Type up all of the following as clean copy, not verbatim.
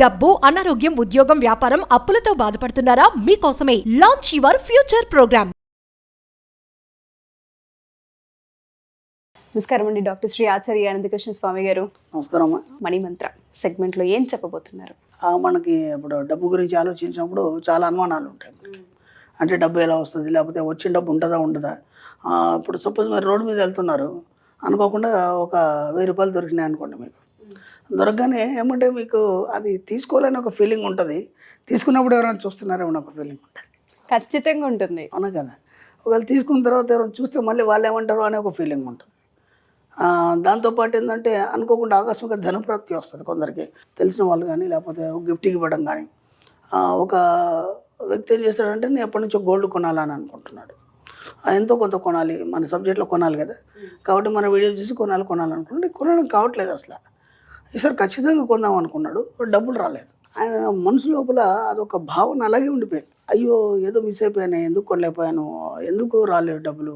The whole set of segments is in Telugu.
డబ్బు, అనారోగ్యం, ఉద్యోగం, వ్యాపారం, అప్పులతో బాధపడుతున్నారా? మీకోసమే లాంచ్ యువర్ ఫ్యూచర్ ప్రోగ్రామ్. నమస్కారం అండి, డాక్టర్ శ్రీ ఆచార్య అనంతకృష్ణ స్వామి గారు. నమస్కారం. మణిమంత్ర సెగ్మెంట్లో ఏం చెప్పబోతున్నారు? మనకి ఇప్పుడు డబ్బు గురించి ఆలోచించినప్పుడు చాలా అనుమానాలు ఉంటాయి మనకి. అంటే డబ్బు ఎలా వస్తుంది, లేకపోతే వచ్చిన డబ్బు ఉంటుందా ఉండదా. ఇప్పుడు సపోజ్ మీరు రోడ్డు మీద వెళ్తున్నారు, అనుకోకుండా ఒక 1000 రూపాయలు దొరికినాయి అనుకోండి. మీకు దొరకగానే ఏమంటే మీకు అది తీసుకోవాలని ఒక ఫీలింగ్ ఉంటుంది. తీసుకున్నప్పుడు ఎవరైనా చూస్తున్నారేమో ఒక ఫీలింగ్ ఉంటుంది. ఖచ్చితంగా ఉంటుంది. అవునా కదా. ఒకవేళ తీసుకున్న తర్వాత ఎవరైనా చూస్తే మళ్ళీ వాళ్ళు ఏమంటారు అనే ఒక ఫీలింగ్ ఉంటుంది. దాంతోపాటు ఏంటంటే అనుకోకుండా ఆకస్మిక ధనప్రాప్తి వస్తుంది కొందరికి, తెలిసిన వాళ్ళు కానీ లేకపోతే గిఫ్ట్ ఇవ్వడం కానీ. ఒక వ్యక్తి ఏం చేస్తాడంటే నేను ఎప్పటి నుంచో గోల్డ్ కొనాలని అనుకుంటున్నాడు. ఎంతో కొంత కొనాలి, మన సబ్జెక్ట్లో కొనాలి కదా. కాబట్టి మన వీడియో చూసి కొనాలనుకుంటే కొనడం కావట్లేదు అసలు. ఈసారి ఖచ్చితంగా కొందాం అనుకున్నాడు, డబ్బులు రాలేదు. ఆయన మనసు లోపల అదొక భావన అలాగే ఉండిపోయింది. అయ్యో ఏదో మిస్ అయిపోయాను, ఎందుకు కొనలేకపోయాను, ఎందుకు రాలేదు డబ్బులు,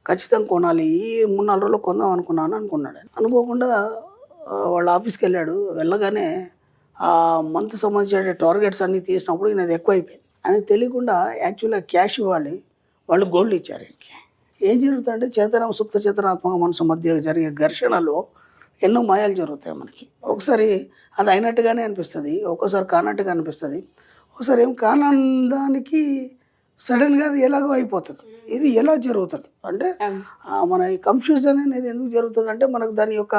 ఖచ్చితంగా కొనాలి, ఈ 3-4 రోజుల్లో కొందాం అనుకున్నాడు. అనుకోకుండా వాళ్ళ ఆఫీస్కి వెళ్ళాడు. వెళ్ళగానే ఆ మంత్ సంబంధించిన టార్గెట్స్ అన్నీ తీసినప్పుడు ఈయనది ఎక్కువ అయిపోయింది. ఆయనకు తెలియకుండా యాక్చువల్గా క్యాష్ ఇవ్వాలి, వాళ్ళు గోల్డ్ ఇచ్చారు. ఏం జరుగుతుందంటే చేతన సుప్త చేతనాత్మక మనసు మధ్య జరిగే ఘర్షణలో ఎన్నో మాయాలు జరుగుతాయి మనకి. ఒకసారి అది అయినట్టుగానే అనిపిస్తుంది, ఒక్కోసారి కానట్టుగా అనిపిస్తుంది, ఒకసారి ఏం కానందానికి సడన్గా అది ఎలాగో అయిపోతుంది. ఇది ఎలా జరుగుతుంది అంటే మన ఈ కన్ఫ్యూజన్ అనేది ఎందుకు జరుగుతుంది అంటే మనకు దాని యొక్క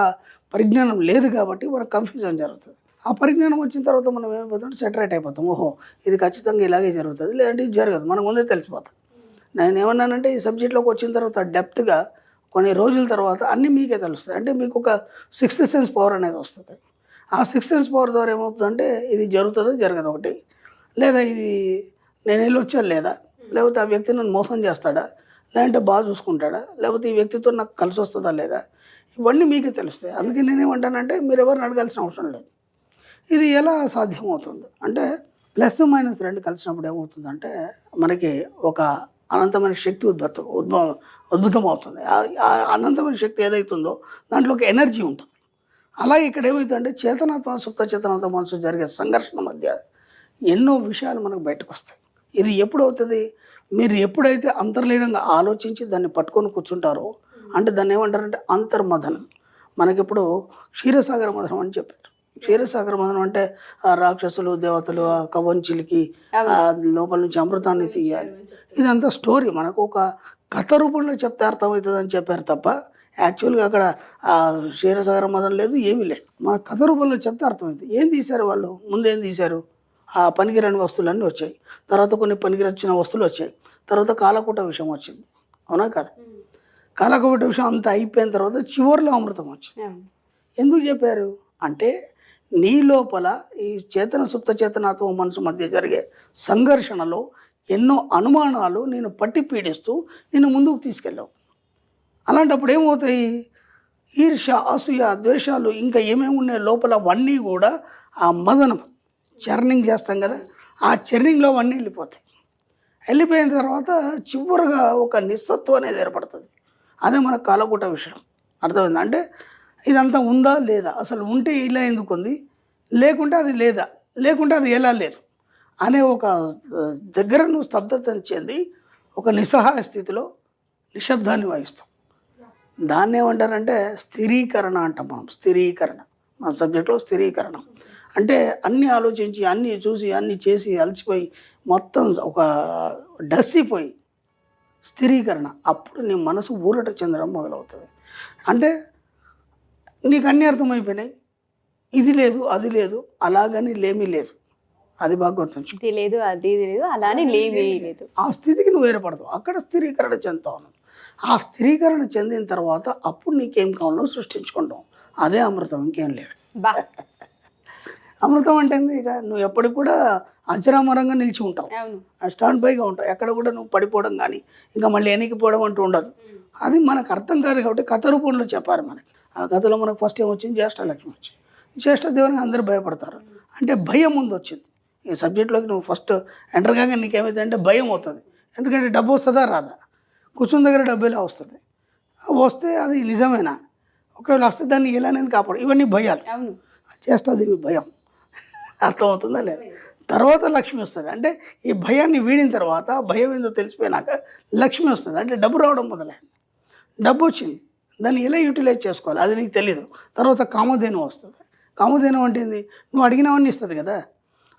పరిజ్ఞానం లేదు కాబట్టి మనకు కన్ఫ్యూజన్ జరుగుతుంది. ఆ పరిజ్ఞానం వచ్చిన తర్వాత మనం ఏమైపోతుంటే సెటరేట్ అయిపోతాం. ఓహో ఇది ఖచ్చితంగా ఇలాగే జరుగుతుంది, లేదంటే ఇది జరగదు, మనకు ముందే తెలిసిపోతాం. నేను ఏమన్నానంటే ఈ సబ్జెక్ట్లోకి వచ్చిన తర్వాత డెప్త్గా కొన్ని రోజుల తర్వాత అన్నీ మీకే తెలుస్తాయి. అంటే మీకు ఒక 6th సెన్స్ పవర్ అనేది వస్తుంది. ఆ 6th సెన్స్ పవర్ ద్వారా ఏమవుతుందంటే ఇది జరుగుతుందో జరగదు ఒకటి, లేదా ఇది నేను వెళ్ళొచ్చాను లేదా, లేకపోతే ఆ వ్యక్తి నన్ను మోసం చేస్తాడా, లేదంటే బాగా చూసుకుంటాడా, లేకపోతే ఈ వ్యక్తితో నాకు కలిసి వస్తుందా లేదా, ఇవన్నీ మీకే తెలుస్తాయి. అందుకే నేనేమంటానంటే మీరు ఎవరిని అడగాల్సిన అవసరం లేదు. ఇది ఎలా సాధ్యమవుతుంది అంటే +-2 కలిసినప్పుడు ఏమవుతుందంటే మనకి ఒక అనంతమైన శక్తి ఉద్భుతం అవుతుంది. ఆ అనంతమైన శక్తి ఏదైతుందో దాంట్లో ఒక ఎనర్జీ ఉంటుంది. అలాగే ఇక్కడ ఏమవుతుందంటే చేతనాత్మ సుప్త చేతనాత్మ మనసు జరిగే సంఘర్షణ మధ్య ఎన్నో విషయాలు మనకు బయటకు వస్తాయి. ఇది ఎప్పుడు అవుతుంది, మీరు ఎప్పుడైతే అంతర్లీనంగా ఆలోచించి దాన్ని పట్టుకొని కూర్చుంటారో, అంటే దాన్ని ఏమంటారంటే అంతర్మథనం. మనకిప్పుడు క్షీరసాగర మథనం అని చెప్పారు. క్షీరసాగర మథనం అంటే రాక్షసులు దేవతలు ఆ కవంచిలికి లోపల నుంచి అమృతాన్ని తీయాలి, ఇదంతా స్టోరీ. మనకు ఒక కథ రూపంలో చెప్తే అర్థమవుతుంది అని చెప్పారు తప్ప యాక్చువల్గా అక్కడ క్షీరసాగర మథనం లేదు, ఏమీ లేదు. మన కథ రూపంలో చెప్తే అర్థమవుతుంది. ఏం తీశారు వాళ్ళు, ముందేం తీశారు, ఆ పనికిరాని వస్తువులన్నీ వచ్చాయి, తర్వాత కొన్ని పనికిరొచ్చిన వస్తువులు వచ్చాయి, తర్వాత కాలకూట విషయం వచ్చింది. అవునా కదా. కాలకూట విషయం అంతా అయిపోయిన తర్వాత చివరిలో అమృతం వచ్చింది. ఎందుకు చెప్పారు అంటే నీ లోపల ఈ చేతన సుప్త చేతనాత్మ మనసు మధ్య జరిగే సంఘర్షణలో ఎన్నో అనుమానాలు నేను పట్టి పీడిస్తూ నేను ముందుకు తీసుకెళ్ళావు. అలాంటప్పుడు ఏమవుతాయి, ఈర్ష్య, అసూయ, ద్వేషాలు ఇంకా ఏమేమి ఉన్నాయి లోపల అవన్నీ కూడా ఆ మదనం చర్నింగ్ చేస్తాం కదా, ఆ చర్నింగ్లో అవన్నీ వెళ్ళిపోతాయి. వెళ్ళిపోయిన తర్వాత చివరిగా ఒక నిస్సత్వం అనేది ఏర్పడుతుంది. అదే మన కాలకూట విషయం. అర్థమైంది అంటే ఇదంతా ఉందా లేదా, అసలు ఉంటే ఇలా ఎందుకు ఉంది, లేకుంటే అది లేదా, లేకుంటే అది ఎలా లేదు అనే ఒక దగ్గర నువ్వు స్తబ్దతను చెంది ఒక నిస్సహాయ స్థితిలో నిశ్శబ్దాన్ని వహిస్తాం. దాన్ని ఏమంటారంటే స్థిరీకరణ అంటాం మనం. స్థిరీకరణ మన సబ్జెక్ట్లో స్థిరీకరణ అంటే అన్నీ ఆలోచించి అన్నీ చూసి అన్నీ చేసి అలసిపోయి మొత్తం ఒక డస్సిపోయి స్థిరీకరణ. అప్పుడు నీ మనసు ఊరట చెందడం మొదలవుతుంది. అంటే నీకు అన్నీ అర్థమైపోయినాయి, ఇది లేదు అది లేదు అలాగని లేమీ లేదు, అది బాగా గుర్తుంచు. ఇది లేదు అది లేదు అలానే లేమీ లేదు. ఆ స్థితికి నువ్వు ఏర్పడతావు, అక్కడ స్థిరీకరణ చెందుతావు. ఆ స్థిరీకరణ చెందిన తర్వాత అప్పుడు నీకేం కావాలో సృష్టించుకుంటావు. అదే అమృతం, ఇంకేం లేదు. అమృతం అంటే ఇక నువ్వు ఎప్పటికి కూడా అచరామరంగా నిలిచి ఉంటావు, స్టాండ్ బైగా ఉంటావు. ఎక్కడ కూడా నువ్వు పడిపోవడం కానీ ఇంకా మళ్ళీ వెనక్కిపోవడం అంటూ ఉండదు. అది మనకు అర్థం కాదు కాబట్టి కథ రూపంలో చెప్పారు మనకి. ఆ కథలో మనకు ఫస్ట్ ఏం వచ్చింది, జ్యేష్ఠలక్ష్మి వచ్చింది. జ్యేష్ఠదేవునికి అందరూ భయపడతారు, అంటే భయం ముందు వచ్చింది. ఈ సబ్జెక్ట్లోకి నువ్వు ఫస్ట్ ఎంటర్ కాగా నీకేమైతే అంటే భయం అవుతుంది. ఎందుకంటే డబ్బు వస్తుందా రాదా, కూర్చున్న దగ్గర డబ్బు ఎలా వస్తుంది, వస్తే అది నిజమేనా, ఒకవేళ వస్తే దాన్ని ఎలా నేను కాపాడు, ఇవన్నీ భయాలు. జ్యేష్ఠదేవి భయం. అర్థమవుతుందా లేదు? తర్వాత లక్ష్మి వస్తుంది. అంటే ఈ భయాన్ని వీడిన తర్వాత భయం ఏందో తెలిసిపోయినాక లక్ష్మి వస్తుంది. అంటే డబ్బు రావడం మొదలైంది. డబ్బు వచ్చింది, దాన్ని ఎలా యూటిలైజ్ చేసుకోవాలి అది నీకు తెలియదు. తర్వాత కామధేను వస్తుంది. కామధేను అంటే ఏంది? నువ్వు అడిగినవన్నీ ఇస్తుంది కదా.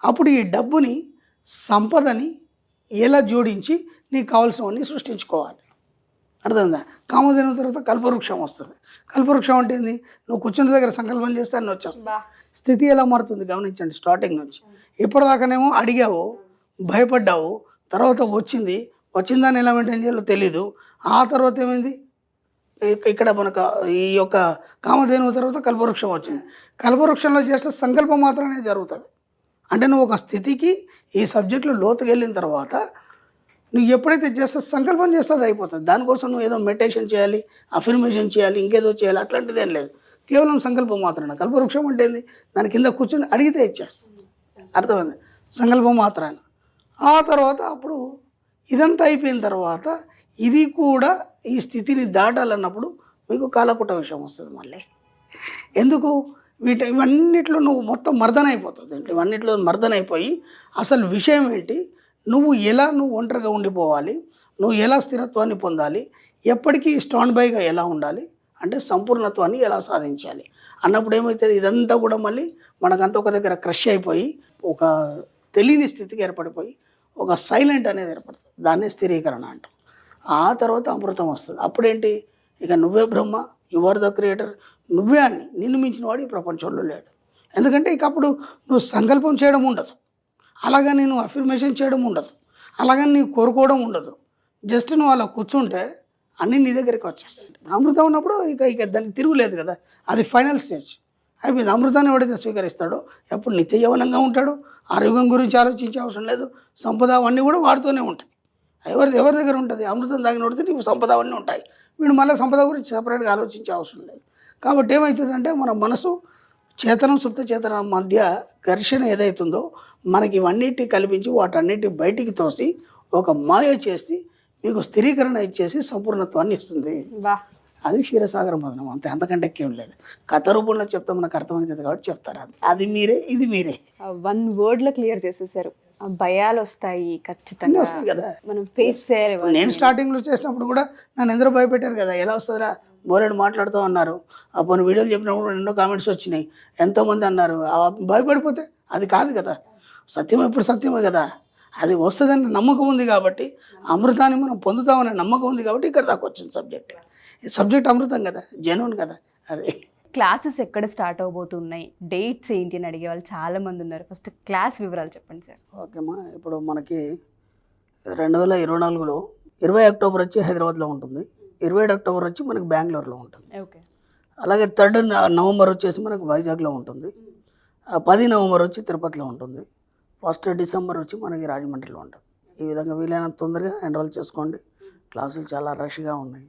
అప్పుడు ఈ డబ్బుని సంపదని ఎలా జోడించి నీకు కావాల్సినవన్నీ సృష్టించుకోవాలి. అర్థమైందా? కామధేను తర్వాత కల్పవృక్షం వస్తుంది. కల్పవృక్షం అంటే ఏంది? నువ్వు కూర్చున్న దగ్గర సంకల్పం చేస్తే అన్నీ వచ్చేస్తుంది. స్థితి ఎలా మారుతుంది గమనించండి. స్టార్టింగ్ నుంచి ఇప్పటిదాకానేమో అడిగావు, భయపడ్డావు, తర్వాత వచ్చిందని ఎలా మెయింటైన్ చేయాలో తెలీదు. ఆ తర్వాత ఏమైంది? ఇక్కడ మనకు ఈ యొక్క కామధేను తర్వాత కల్పవృక్షం వచ్చింది. కల్పవృక్షంలో జస్ట్ సంకల్పం మాత్రమే జరుగుతుంది. అంటే నువ్వు ఒక స్థితికి ఈ సబ్జెక్టులో లోతుకు వెళ్ళిన తర్వాత నువ్వు ఎప్పుడైతే చేస్తే సంకల్పం చేస్తే అది అయిపోతుంది. దానికోసం నువ్వు ఏదో మెడిటేషన్ చేయాలి, అఫర్మేషన్ చేయాలి, ఇంకేదో చేయాలి, అట్లాంటిది ఏం లేదు. కేవలం సంకల్పం మాత్రమే. కల్పవృక్షం అంటే ఏంది? దాని కింద కూర్చొని అడిగితే ఇచ్చేస్తుంది. అర్థమైంది? సంకల్పం మాత్రమే. ఆ తర్వాత అప్పుడు ఇదంతా అయిపోయిన తర్వాత ఇది కూడా ఈ స్థితిని దాటాలన్నప్పుడు మీకు కాలకుట విషయం వస్తుంది మళ్ళీ. ఎందుకు? ఇవన్నిట్లో నువ్వు మొత్తం మర్దనైపోతుంది. ఇవన్నిట్లో మర్దనైపోయి అసలు విషయం ఏంటి, నువ్వు ఒంటరిగా ఉండిపోవాలి, నువ్వు ఎలా స్థిరత్వాన్ని పొందాలి, ఎప్పటికీ స్టాండ్ బైగా ఎలా ఉండాలి, అంటే సంపూర్ణత్వాన్ని ఎలా సాధించాలి అన్నప్పుడు ఏమవుతుంది? ఇదంతా కూడా మళ్ళీ మనకంతా ఒక దగ్గర క్రష్ అయిపోయి ఒక తెలియని స్థితికి ఏర్పడిపోయి ఒక సైలెంట్ అనేది ఏర్పడుతుంది. దాన్నే స్థిరీకరణ అంటాం. ఆ తర్వాత అమృతం వస్తుంది. అప్పుడేంటి? ఇక నువ్వే బ్రహ్మ, యు ఆర్ ద క్రియేటర్, నువ్వే అని నిన్ను మించిన వాడు ఈ ప్రపంచంలో లేడు. ఎందుకంటే ఇక అప్పుడు నువ్వు సంకల్పం చేయడం ఉండదు, అలాగని నువ్వు అఫర్మేషన్ చేయడం ఉండదు, అలాగని నీవు కోరుకోవడం ఉండదు. జస్ట్ నువ్వు అలా కూర్చుంటే అన్నీ నీ దగ్గరికి వచ్చేస్తాయి. అమృతం ఉన్నప్పుడు ఇక దానికి తిరుగులేదు కదా. అది ఫైనల్ స్టేజ్ అయిపోయింది. అమృతాన్ని ఎవడైతే స్వీకరిస్తాడో ఎప్పుడు నిత్య యవనంగా ఉంటాడు, ఆరోగ్యం గురించి ఆలోచించే అవసరం లేదు, సంపద అవన్నీ కూడా వాడుతూనే ఉంటాయి. ఎవరి దగ్గర ఉంటుంది? అమృతం తాగిన వాడితే నీకు సంపద అవన్నీ ఉంటాయి. వీడు మళ్ళీ సంపద గురించి సపరేట్గా ఆలోచించే అవసరం లేదు. కాబట్టి ఏమవుతుందంటే మన మనసు చేతనం సుప్త చేతనం మధ్య ఘర్షణ ఏదైతుందో మనకి ఇవన్నిటి కల్పించి వాటన్నిటి బయటికి తోసి ఒక మాయ చేసి మీకు స్థిరీకరణ ఇచ్చేసి సంపూర్ణత్వాన్ని ఇస్తుంది. అది క్షీరసాగర మదనం. అంతే, అంతకంటే ఎక్కువ లేదు. కథ రూపంలో చెప్తే మనకు అర్థమవుతుంది కాబట్టి చెప్తారు. అది మీరే, ఇది మీరే. 1 word లో క్లియర్ చేసేసారు. భయాలు వస్తాయి ఖచ్చితంగా, వస్తాయి కదా, మనం ఫేస్ చేయాలి. నేను స్టార్టింగ్లో చేసినప్పుడు కూడా నన్ను ఎందరో భయపెట్టారు కదా, ఎలా వస్తుందిరా బోరెడు మాట్లాడుతూ అన్నారు. అప్పుడు వీడియోలు చెప్పినప్పుడు ఎన్నో కామెంట్స్ వచ్చినాయి, ఎంతోమంది అన్నారు. భయపడిపోతే అది కాదు కదా, సత్యం ఎప్పుడు సత్యమే కదా. అది వస్తుందని నమ్మకం ఉంది కాబట్టి, అమృతాన్ని మనం పొందుతామనే నమ్మకం ఉంది కాబట్టి ఇక్కడ దాకా వచ్చింది సబ్జెక్ట్. ఈ సబ్జెక్ట్ అమృతం కదా, జెన్యూన్ కదా. అదే క్లాసెస్ ఎక్కడ స్టార్ట్ అవబోతున్నాయి, డేట్స్ ఏంటి అని అడిగే వాళ్ళు చాలా మంది ఉన్నారు. ఫస్ట్ క్లాస్ వివరాలు చెప్పండి సార్. ఓకేమ్మా, ఇప్పుడు మనకి 2024లో 20 అక్టోబర్ వచ్చి హైదరాబాద్లో ఉంటుంది, 27 అక్టోబర్ వచ్చి మనకి బెంగళూరులో ఉంటుంది. ఓకే. అలాగే 3 నవంబర్ వచ్చేసి మనకు వైజాగ్లో ఉంటుంది, 10 నవంబర్ వచ్చి తిరుపతిలో ఉంటుంది, 1 డిసెంబర్ వచ్చి మనకి రాజమండ్రిలో ఉంటుంది. ఈ విధంగా వీలైనంత తొందరగా ఎన్రోల్ చేసుకోండి. క్లాసులు చాలా రష్గా ఉన్నాయి.